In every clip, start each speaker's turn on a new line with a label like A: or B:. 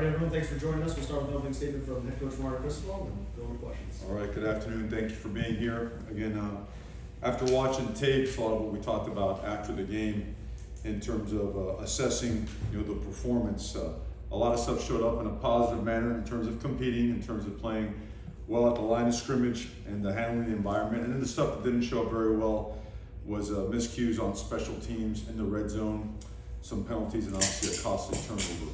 A: right, everyone, thanks for joining us. We'll start with the opening statement from head coach Cristobal and go to questions.
B: All right, good afternoon. Thank you for being here. Again, after watching tapes, a lot of what we talked about after the game in terms of assessing, the performance, a lot of stuff showed up in a positive manner in terms of competing, in terms of playing well at the line of scrimmage and handling the environment. And then the stuff that didn't show up very well was miscues on special teams in the red zone, some penalties, and obviously a costly turnover.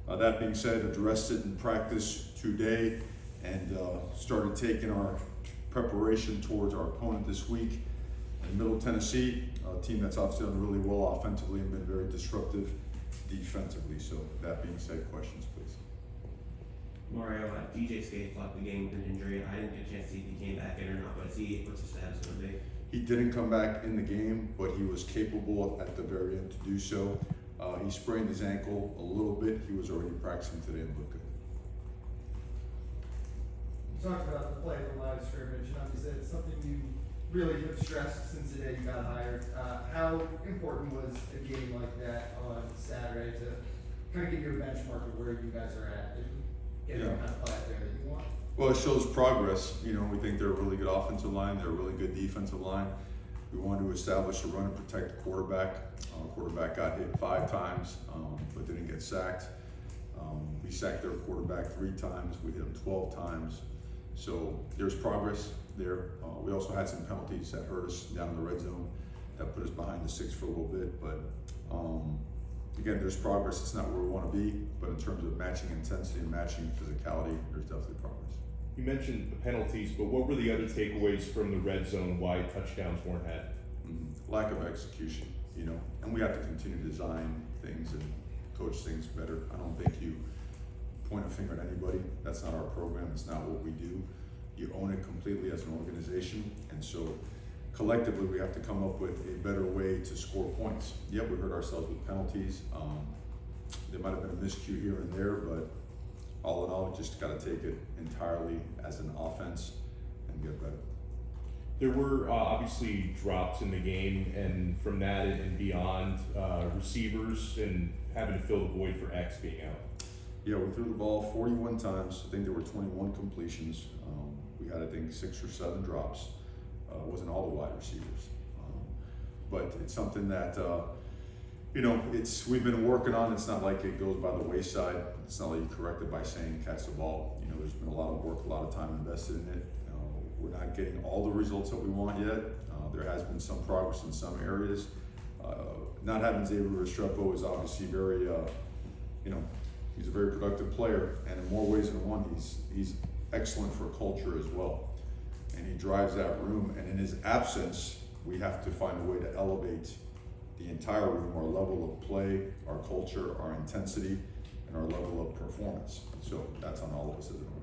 B: That being said, addressed it in practice today and started taking our preparation towards our opponent this week in Middle Tennessee, a team that's obviously done really well offensively and been very disruptive defensively. So that being said, questions please.
C: Mario, DJ Skate flopped the game with an injury. I didn't get a chance to see if he came back in or not, but what's his status going to be?
B: He didn't come back in the game, but he was capable at the very end to do so. He sprained his ankle a little bit. He was already practicing today and looked good.
D: You talked about the play at the line of scrimmage, and obviously it's something you really have stressed since the day you got hired. How important was a game like that on Saturday to kind of give you a benchmark of where you guys are at and get the kind of play out there that you want?
B: Well, it shows progress. We think they're a really good offensive line. They're a really good defensive line. We wanted to establish a run and protect the quarterback. Quarterback got hit 5 times, but didn't get sacked. We sacked their quarterback 3 times. We hit him 12 times. So there's progress there. We also had some penalties that hurt us down in the red zone that put us behind the 6 for a little bit. But again, there's progress. It's not where we want to be, but in terms of matching intensity and matching physicality, there's definitely progress.
E: You mentioned the penalties, but what were the other takeaways from the red zone? Why touchdowns weren't had?
B: Lack of execution, and we have to continue to design things and coach things better. I don't think you point a finger at anybody. That's not our program. It's not what we do. You own it completely as an organization, and so collectively we have to come up with a better way to score points. Yep, we hurt ourselves with penalties. There might have been a miscue here and there, but all in all, we just got to take it entirely as an offense and get better.
E: There were obviously drops in the game, and from that and beyond, receivers and having to fill the void for X being out.
B: Yeah, we threw the ball 41 times. I think there were 21 completions. We had, I think, 6 or 7 drops. It wasn't all the wide receivers. But it's something that, we've been working on. It's not like it goes by the wayside. It's not like you correct it by saying catch the ball. There's been a lot of work, a lot of time invested in it. We're not getting all the results that we want yet. There has been some progress in some areas. Not having Xavier Restrepo is obviously very, he's a very productive player, and in more ways than one, he's excellent for culture as well. And he drives that room, and in his absence, we have to find a way to elevate the entire room, our level of play, our culture, our intensity, and our level of performance. So that's on all of us as an organization.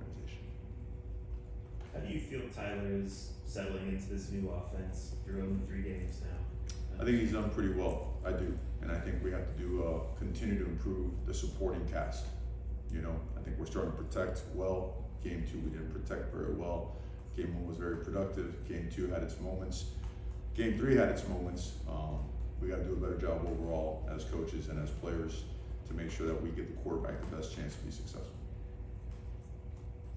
F: How do you feel Tyler is settling into this new offense through only 3 games now?
B: I think he's done pretty well. I do, and I think we have to do continue to improve the supporting cast. I think we're starting to protect well. Game 2 we didn't protect very well. Game 1 was very productive. Game 2 had its moments. Game 3 had its moments. We got to do a better job overall as coaches and as players to make sure that we give the quarterback the best chance to be successful.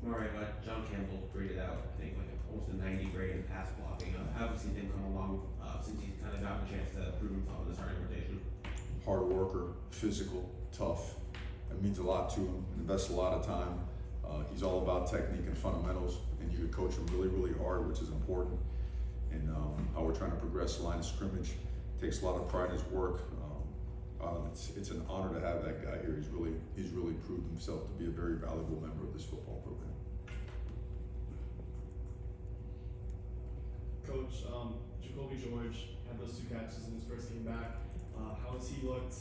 C: Mario, John Campbell graded out, I think, almost a 90 grade in pass blocking. How have you seen him come along since he's kind of gotten a chance to prove himself in the starting rotation?
B: Hard worker, physical, tough. It means a lot to him. Invests a lot of time. He's all about technique and fundamentals, and you can coach him really, really hard, which is important. And how we're trying to progress the line of scrimmage. Takes a lot of pride in his work. It's an honor to have that guy here. He's really proved himself to be a very valuable member of this football program.
G: Coach, Jacoby George had those 2 catches in his first game back. How has he looked,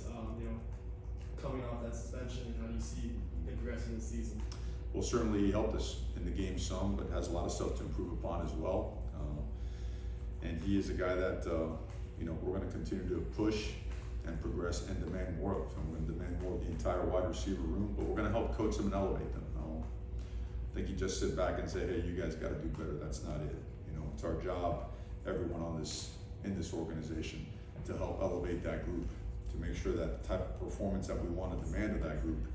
G: coming off that suspension, and how do you see him progressing this season?
B: Well, certainly he helped us in the game some, but has a lot of stuff to improve upon as well. And he is a guy that we're going to continue to push and progress and demand more of. And we're going to demand more of the entire wide receiver room, but we're going to help coach them and elevate them. I think you just sit back and say, hey, you guys got to do better. That's not it. It's our job, everyone in this organization, to help elevate that group, to make sure that the type of performance that we want to demand of that group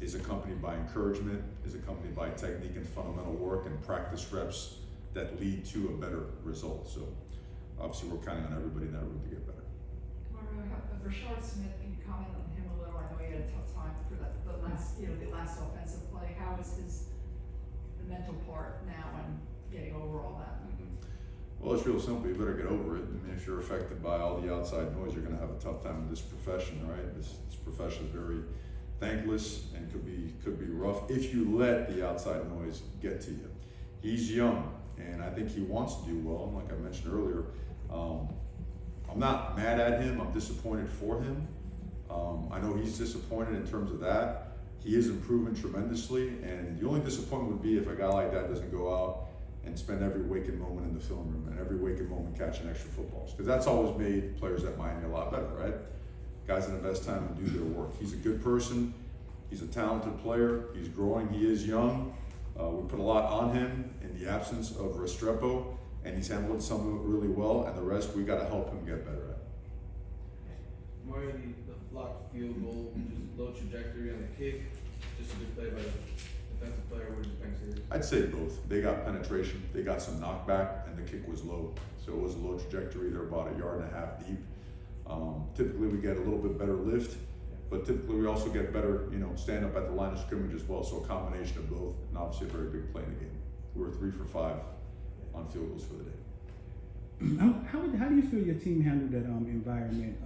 B: is accompanied by encouragement, is accompanied by technique and fundamental work and practice reps that lead to a better result. So obviously we're counting on everybody in that room to get better.
H: Mario, Rashard Smith, can you comment on him a little? I know he had a tough time for the last offensive play. How is the mental part now and getting over all that?
B: Well, it's real simple. You better get over it. I mean, if you're affected by all the outside noise, you're going to have a tough time in this profession, right? This profession is very thankless and could be rough if you let the outside noise get to you. He's young, and I think he wants to do well. And like I mentioned earlier, I'm not mad at him. I'm disappointed for him. I know he's disappointed in terms of that. He is improving tremendously, and the only disappointment would be if a guy like that doesn't go out and spend every waking moment in the film room and every waking moment catching extra footballs. Because that's always made players at Miami a lot better, right? Guys in the best time to do their work. He's a good person. He's a talented player. He's growing. He is young. We put a lot on him in the absence of Restrepo, and he's handled some of it really well, and the rest we got to help him get better at.
I: Mario, the blocked field goal, just low trajectory on the kick, just a good play by the defensive player. What did you think, sir?
B: I'd say both. They got penetration, they got some knockback, and the kick was low. So it was a low trajectory. They're about 1.5 yards deep. Typically we get a little bit better lift, but typically we also get better, stand up at the line of scrimmage as well. So a combination of both, and obviously a very big play in the game. We were 3 for 5 on field goals for the day.
J: How do you feel your team handled that environment,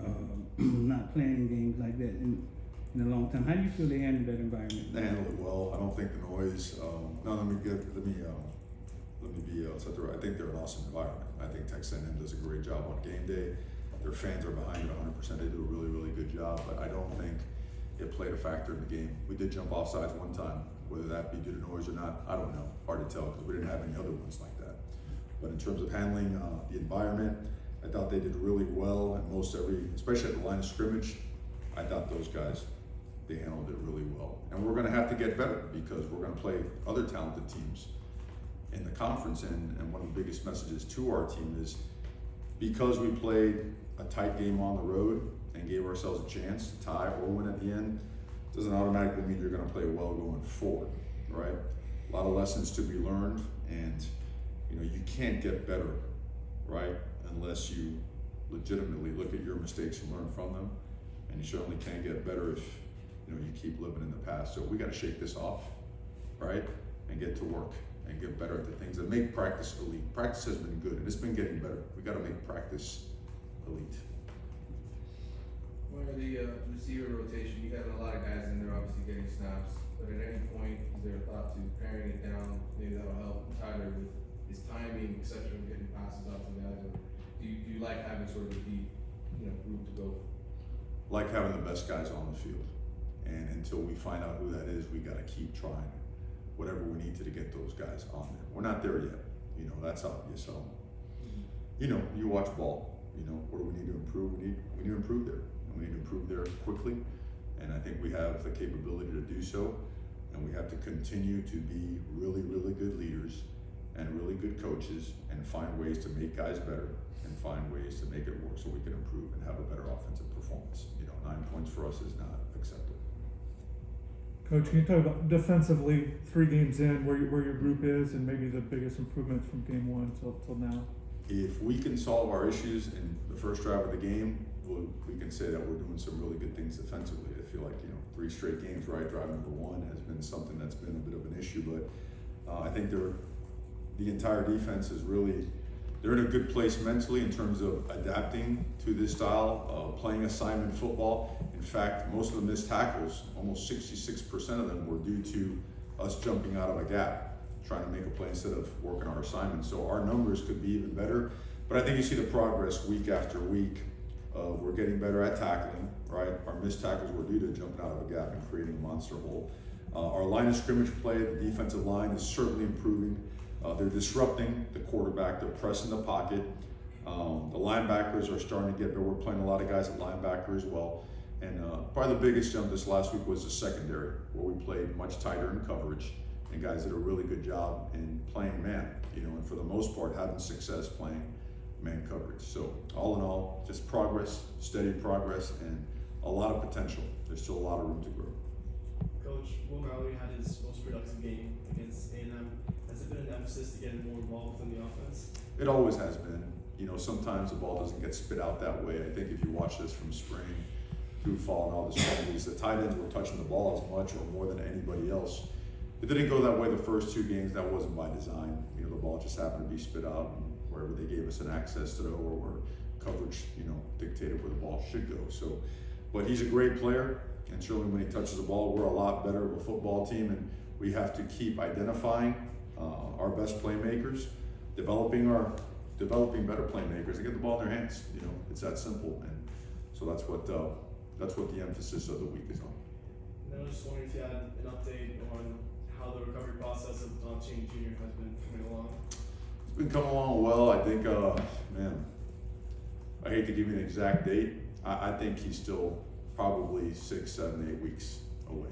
J: not playing games like that in a long time? How do you feel they handled that environment?
B: They handled it well. I don't think the noise. Let me be set the right. I think they're an awesome environment. I think Texas A&M does a great job on game day. Their fans are behind it 100%. They do a really, really good job. But I don't think it played a factor in the game. We did jump offsides one time. Whether that be due to noise or not, I don't know. Hard to tell because we didn't have any other ones like that. But in terms of handling the environment, I thought they did really well. And especially at the line of scrimmage, I thought those guys, they handled it really well. And we're gonna have to get better because we're gonna play other talented teams in the conference. And one of the biggest messages to our team is because we played a tight game on the road and gave ourselves a chance to tie or win at the end, doesn't automatically mean you're gonna play well going forward, right? A lot of lessons to be learned, and you can't get better, right? Unless you legitimately look at your mistakes and learn from them. And you certainly can't get better if you keep living in the past. So we got to shake this off, right? And get to work and get better at the things that make practice elite. Practice has been good and it's been getting better. We got to make practice elite.
I: Well, the receiver rotation, you have a lot of guys in there obviously getting snaps, but at any point, is there a thought to paring it down? Maybe that'll help Tyler with his timing, etc., getting passes out to guys, or do you like having sort of a deep, group to go?
B: Like having the best guys on the field, and until we find out who that is, we got to keep trying whatever we need to get those guys on there. We're not there yet, that's obvious. You watch ball. What do we need to improve? We need to improve there, and we need to improve there quickly. And I think we have the capability to do so, and we have to continue to be really, really good leaders and really good coaches, and find ways to make guys better and find ways to make it work so we can improve and have a better offensive performance. 9 points for us is not acceptable.
K: Coach, can you talk about defensively, 3 games in, where your group is, and maybe the biggest improvement from game 1 till now? If
B: we can solve our issues in the first drive of the game, we can say that we're doing some really good things defensively. I feel like 3 straight games, right? Drive number 1 has been something that's been a bit of an issue, but I think the entire defense is they're in a good place mentally in terms of adapting to this style of playing assignment football. In fact, most of the missed tackles, almost 66% of them, were due to us jumping out of a gap, trying to make a play instead of working our assignment. So our numbers could be even better, but I think you see the progress week after week. We're getting better at tackling, right? Our missed tackles were due to jumping out of a gap and creating a monster hole. Our line of scrimmage play, the defensive line is certainly improving. They're disrupting the quarterback, they're pressing the pocket. The linebackers are starting to get better. We're playing a lot of guys at linebacker as well. And probably the biggest jump this last week was the secondary, where we played much tighter in coverage, and guys did a really good job in playing man, and for the most part having success playing man coverage. So all in all, just progress, steady progress, and a lot of potential. There's still a lot of room to grow.
G: Coach, Will Mallory had his most productive game against A&M. Has it been an emphasis to get more involved in the offense?
B: It always has been. You know, sometimes the ball doesn't get spit out that way. I think if you watch this from spring through fall and all this penalties, the tight ends were touching the ball as much or more than anybody else. It didn't go that way the first 2 games. That wasn't by design. You know, the ball just happened to be spit out and wherever they gave us an access to or where coverage, you know, dictated where the ball should go. So, but he's a great player, and certainly when he touches the ball, we're a lot better of a football team, and we have to keep identifying our best playmakers, developing better playmakers, and get the ball in their hands. You know, it's that simple, and so that's what the emphasis of the week is on.
G: And I was just wondering if you had an update on how the recovery process of Don Cheney Jr. has been coming along.
B: It's been coming along well. I think, man, I hate to give you an exact date. I think he's still probably 6, 7, 8 weeks away.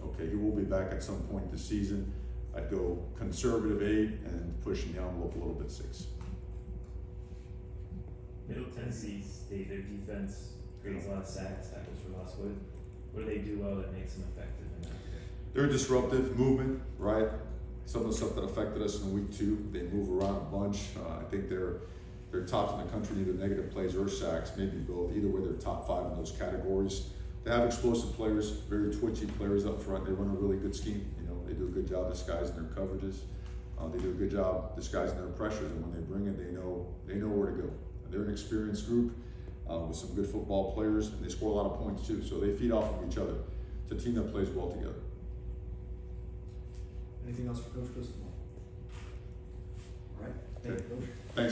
B: Okay, he will be back at some point this season. I'd go conservative 8 and pushing the envelope a little bit 6.
F: Middle Tennessee State, their defense creates a lot of sacks, tackles for loss. What do they do well that makes them effective in that?
B: They're disruptive movement, right? Some of the stuff that affected us in week 2, they move around a bunch. I think they're tops in the country in either negative plays or sacks, maybe both. Either way, they're top 5 in those categories. They have explosive players, very twitchy players up front. They run a really good scheme. You know, they do a good job disguising their coverages. They do a good job disguising their pressures, and when they bring it, they know where to go. They're an experienced group with some good football players, and they score a lot of points too. So they feed off of each other. It's a team that plays well together.
A: Anything else for Coach Cristobal? All right, thank you, Coach.
B: Thanks.